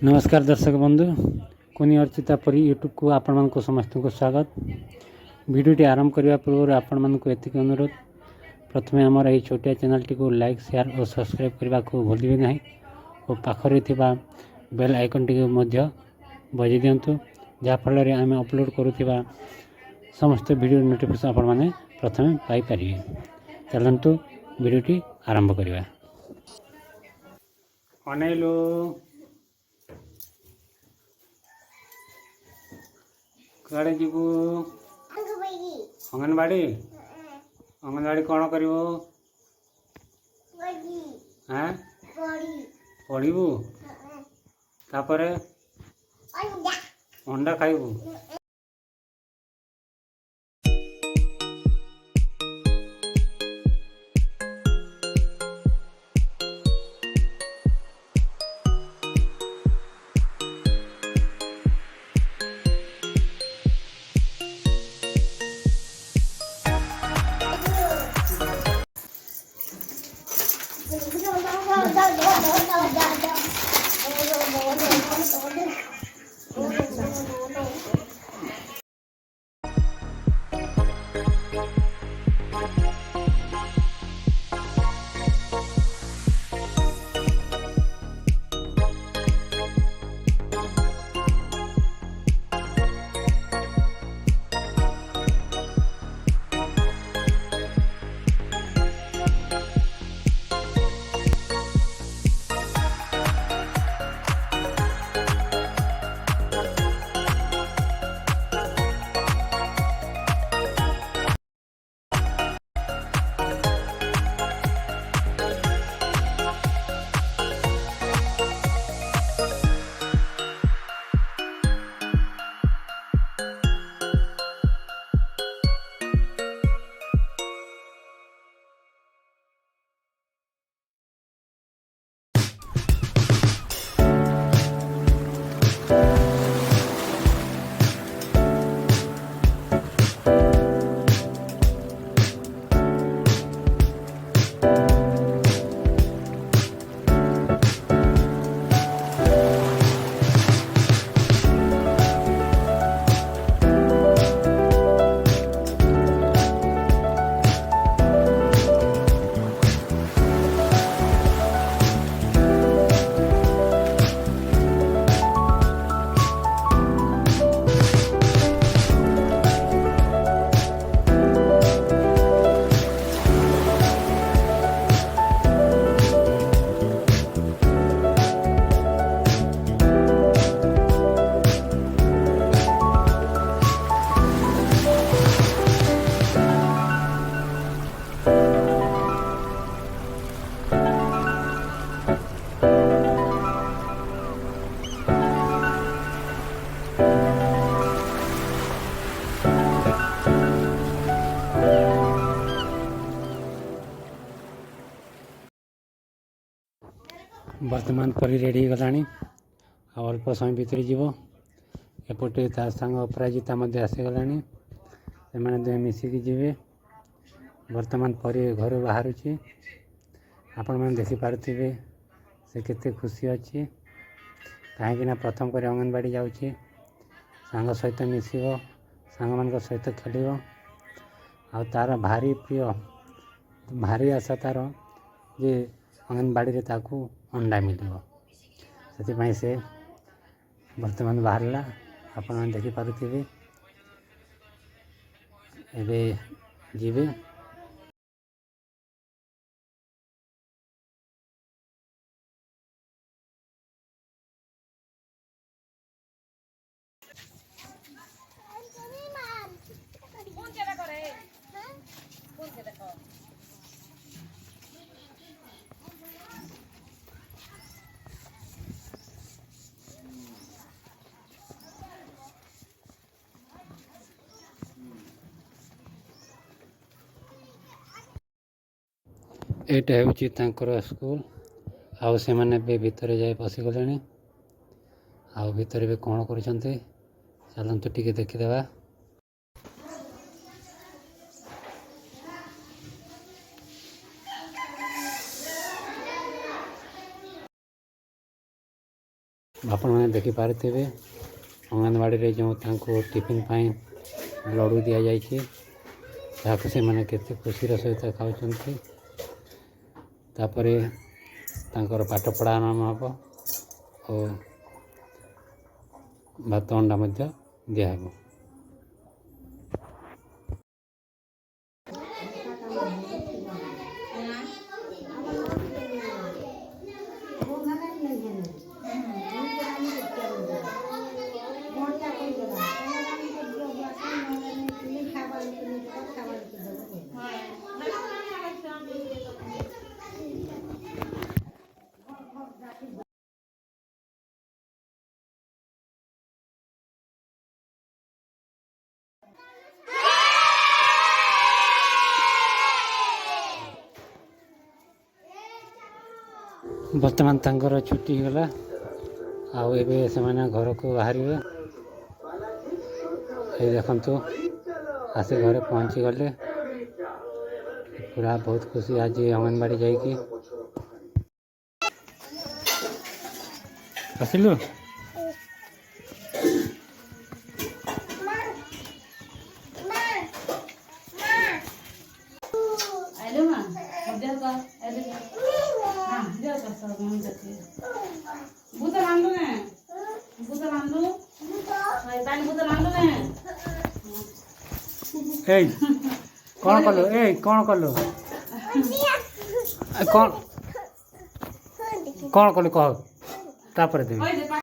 नमस्कार दर्शक बंधु कुनिआर्चितापरी यूट्यूब को आपण मानक समस्त को स्वागत। वीडियोटी आरंभ करने पूर्व आपण मानक एतिक अनुरोध, प्रथमे आमर यही छोटिया चैनल टी को लाइक शेयर और सब्सक्राइब करने को भूलिए नहीं और पाखरे थिबा बेल आइकन टी मध्य बजाई दिंतु, जहाँफल आम अपलोड करुवा समस्त वीडियो नोटिफिकेशन आपण मैंने प्रथमे पाइपर। चलतु वीडियोटी आरंभ करवा। अनेलो कड़े जीवु अंगनवाड़ी अंगनवाड़ी कौन कर पढ़ू तापर अंडा खाइबू। वर्तमान परी रेडी गलानी अल्प समय भितर जीव एपटे ता संग अपराजिता आसीगला से मिसिकी जीवे। वर्तमान परी घर बाहर आपण मैंने देखिपे से केते खुशी अच्छी कहीं प्रथम कर अंगनवाड़ी जाऊँगी सांग सहित मिसब सांग मान सहित खेल आ तार भारी प्रिय भारी आशा तार जे अंगनवाड़ी ताकू अंडा मिल से वर्तमान बाहरला आपण मैंने देखिपे एबे जीवे। एटा होची तांकर स्कूल आउ से माने बे भितर जाए पसिगले आउ भितर बे कौन कर चलतु टिके देखीदेवा। आपने देखिपे अंगनवाड़ी जो टिफिन लड्डू दि जाए से मैंने केते खुशी सहित खापर पाठ पढ़ा नाम हम और भात अंडा दिहब। बर्तमान तांकर छुट्टी गला आबे से घर को बाहर देखु आसे घरे पहुँची गले पूरा बहुत खुशी आज अंगनवाड़ी जाइए आसिलु कौन कलु कौन कलु कौन कौन कलु कह तापर देवी।